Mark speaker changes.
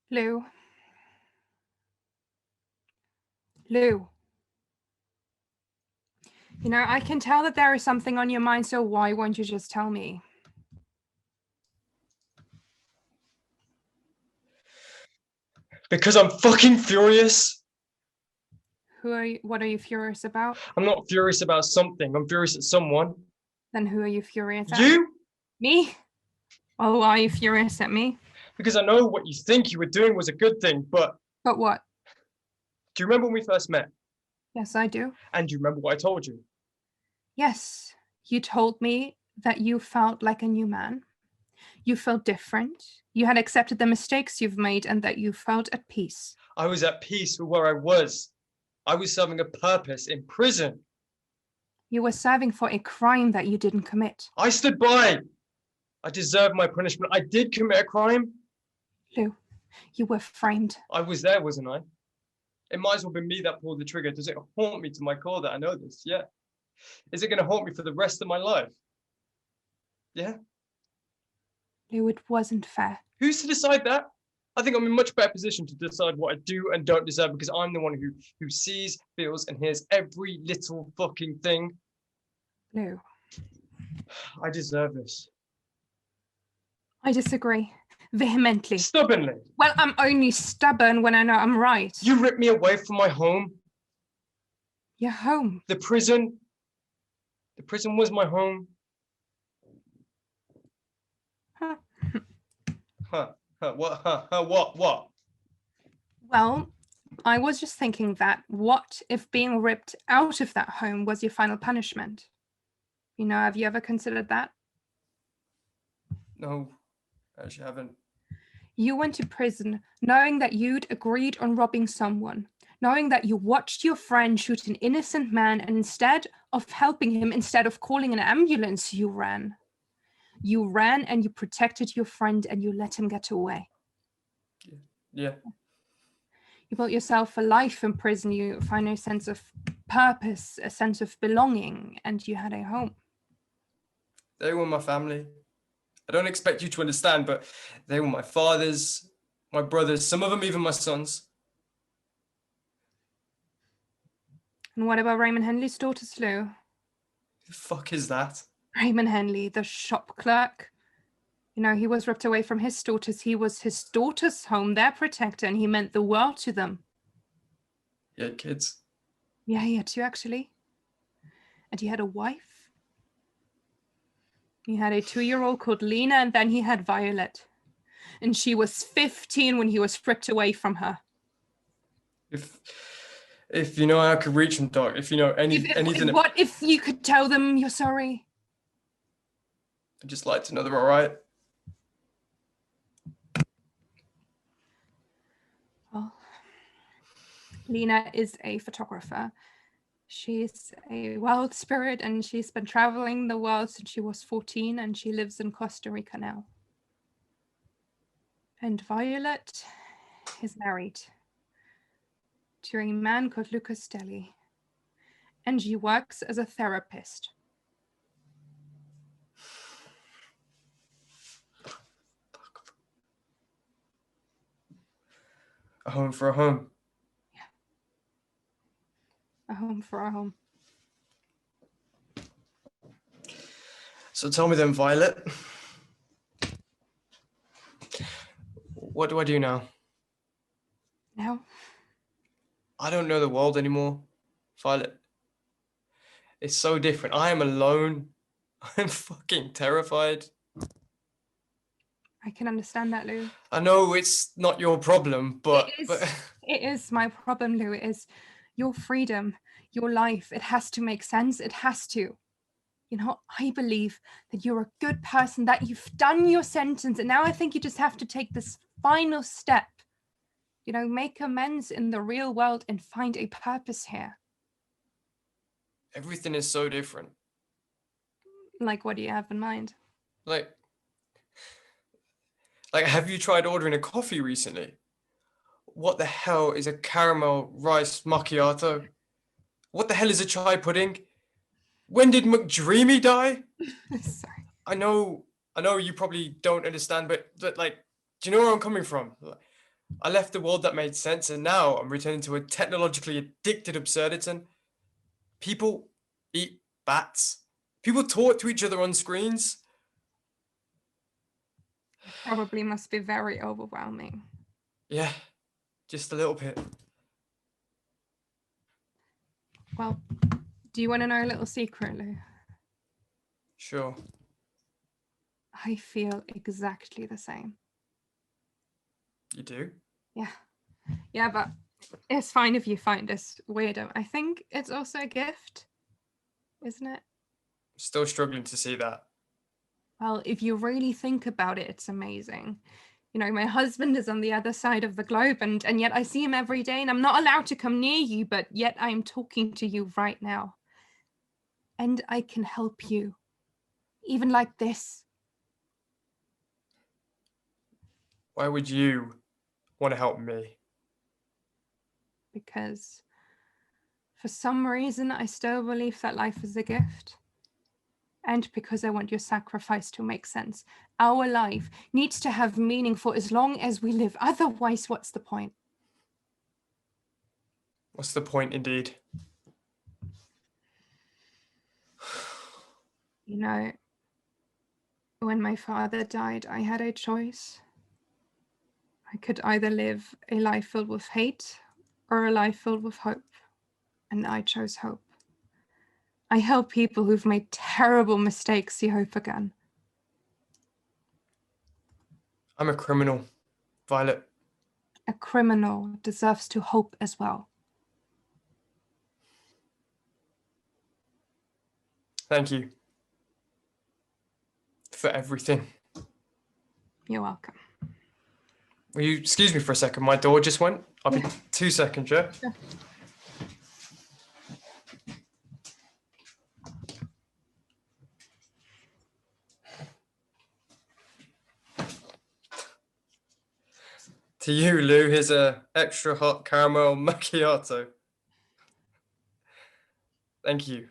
Speaker 1: Lou. Lou. I can tell that there is something on your mind, so why won't you just tell me?
Speaker 2: Because I'm fucking furious.
Speaker 1: What are you furious about?
Speaker 2: I'm not furious about something. I'm furious at someone.
Speaker 1: Then who are you furious at?
Speaker 2: You?
Speaker 1: Me? Oh, why are you furious at me?
Speaker 2: Because I know what you think you were doing was a good thing, but...
Speaker 1: But what?
Speaker 2: Do you remember when we first met?
Speaker 1: Yes, I do.
Speaker 2: And do you remember what I told you?
Speaker 1: Yes, you told me that you felt like a new man. You felt different. You had accepted the mistakes you've made and that you felt at peace.
Speaker 2: I was at peace with where I was. I was serving a purpose in prison.
Speaker 1: You were serving for a crime that you didn't commit.
Speaker 2: I stood by. I deserved my punishment. I did commit a crime.
Speaker 1: Lou, you were framed.
Speaker 2: I was there, wasn't I? It might as well be me that pulled the trigger. Does it haunt me to my core that I know this? Yeah. Is it going to haunt me for the rest of my life? Yeah.
Speaker 1: Lou, it wasn't fair.
Speaker 2: Who's to decide that? I think I'm in a much better position to decide what I do and don't deserve because I'm the one who sees, feels, and hears every little fucking thing.
Speaker 1: Lou.
Speaker 2: I deserve this.
Speaker 1: I disagree. Vehemently.
Speaker 2: Stubbornly.
Speaker 1: Well, I'm only stubborn when I know I'm right.
Speaker 2: You ripped me away from my home.
Speaker 1: Your home.
Speaker 2: The prison. The prison was my home.
Speaker 1: Huh.
Speaker 2: What?
Speaker 1: Well, I was just thinking that what if being ripped out of that home was your final punishment? Have you ever considered that?
Speaker 2: No, I actually haven't.
Speaker 1: You went to prison knowing that you'd agreed on robbing someone, knowing that you watched your friend shoot an innocent man, and instead of helping him, instead of calling an ambulance, you ran. You ran and you protected your friend and you let him get away.
Speaker 2: Yeah.
Speaker 1: You built yourself a life in prison. You find a sense of purpose, a sense of belonging, and you had a home.
Speaker 2: They were my family. I don't expect you to understand, but they were my fathers, my brothers, some of them even my sons.
Speaker 1: And what about Raymond Henley's daughter, Lou?
Speaker 2: Who the fuck is that?
Speaker 1: Raymond Henley, the shop clerk. He was ripped away from his daughters. He was his daughter's home, their protector, and he meant the world to them.
Speaker 2: He had kids.
Speaker 1: Yeah, he had two, actually. And he had a wife. He had a 2-year-old called Lena, and then he had Violet. And she was 15 when he was ripped away from her.
Speaker 2: If you know how I could reach them, Doc, if you know anything...
Speaker 1: What if you could tell them you're sorry?
Speaker 2: I'd just like to know they're all right.
Speaker 1: Well, Lena is a photographer. She's a wild spirit and she's been traveling the world since she was 14 and she lives in Costa Rica now. And Violet is married to a man called Lucas Deli. And she works as a therapist.
Speaker 2: A home for a home.
Speaker 1: Yeah. A home for a home.
Speaker 2: So tell me then, Violet. What do I do now?
Speaker 1: Now?
Speaker 2: I don't know the world anymore, Violet. It's so different. I am alone. I'm fucking terrified.
Speaker 1: I can understand that, Lou.
Speaker 2: I know it's not your problem, but...
Speaker 1: It is my problem, Lou. It is your freedom, your life. It has to make sense. It has to. I believe that you're a good person, that you've done your sentence, and now I think you just have to take this final step. Make amends in the real world and find a purpose here.
Speaker 2: Everything is so different.
Speaker 1: Like, what do you have in mind?
Speaker 2: Like, have you tried ordering a coffee recently? What the hell is a caramel rice macchiato? What the hell is a chai pudding? When did McDreamy die?
Speaker 1: Sorry.
Speaker 2: I know you probably don't understand, but like, do you know where I'm coming from? I left the world that made sense, and now I'm returning to a technologically addicted absurdity. People eat bats. People talk to each other on screens.
Speaker 1: It probably must be very overwhelming.
Speaker 2: Yeah, just a little bit.
Speaker 1: Well, do you want to know a little secret, Lou?
Speaker 2: Sure.
Speaker 1: I feel exactly the same.
Speaker 2: You do?
Speaker 1: Yeah. Yeah, but it's fine if you find this weirdo. I think it's also a gift, isn't it?
Speaker 2: Still struggling to see that.
Speaker 1: Well, if you really think about it, it's amazing. You know, my husband is on the other side of the globe, and yet I see him every day, and I'm not allowed to come near you, but yet I'm talking to you right now. And I can help you, even like this.
Speaker 2: Why would you want to help me?
Speaker 1: Because for some reason, I still believe that life is a gift. And because I want your sacrifice to make sense. Our life needs to have meaning for as long as we live. Otherwise, what's the point?
Speaker 2: What's the point, indeed?
Speaker 1: You know, when my father died, I had a choice. I could either live a life filled with hate or a life filled with hope. And I chose hope. I help people who've made terrible mistakes see hope again.
Speaker 2: I'm a criminal, Violet.
Speaker 1: A criminal deserves to hope as well.
Speaker 2: Thank you for everything.
Speaker 1: You're welcome.
Speaker 2: Will you excuse me for a second? My door just went. I'll be 2 seconds, yeah?
Speaker 1: Sure.
Speaker 2: To you, Lou, here's a extra hot caramel macchiato. Thank you.